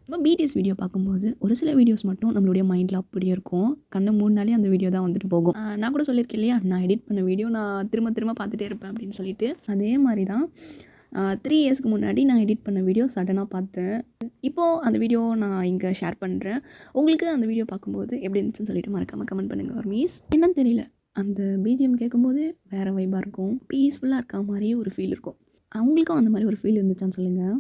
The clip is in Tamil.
நம்ம பிடிஎஸ் வீடியோ பார்க்கும்போது ஒரு சில வீடியோஸ் மட்டும் நம்மளுடைய மைண்டில் அப்படியே இருக்கும். கண்ணை மூடினாலே அந்த வீடியோ தான் வந்துட்டு போகும். நான் கூட சொல்லியிருக்கேன் இல்லையா, நான் எடிட் பண்ண வீடியோ நான் திரும்ப திரும்ப பார்த்துட்டே இருப்பேன் அப்படின்னு சொல்லிட்டு. அதே மாதிரி தான் 3 இயர்ஸ்க்கு முன்னாடி நான் எடிட் பண்ண வீடியோ சடனாக பார்த்தேன். இப்போது அந்த வீடியோ நான் இங்கே ஷேர் பண்ணுறேன். உங்களுக்கு அந்த வீடியோ பார்க்கும்போது எப்படி இருந்துச்சுன்னு சொல்லிட்டு மறக்காமல் கமெண்ட் பண்ணுங்கள் ஆர்மீஸ். என்னன்னு தெரியல, அந்த பிஜிஎம் கேட்கும்போது வேறு வைப்பாக இருக்கும். பீஸ்ஃபுல்லாக இருக்க மாதிரியே ஒரு ஃபீல் இருக்கும். அவங்களுக்கும் அந்த மாதிரி ஒரு ஃபீல் இருந்துச்சான்னு சொல்லுங்கள்.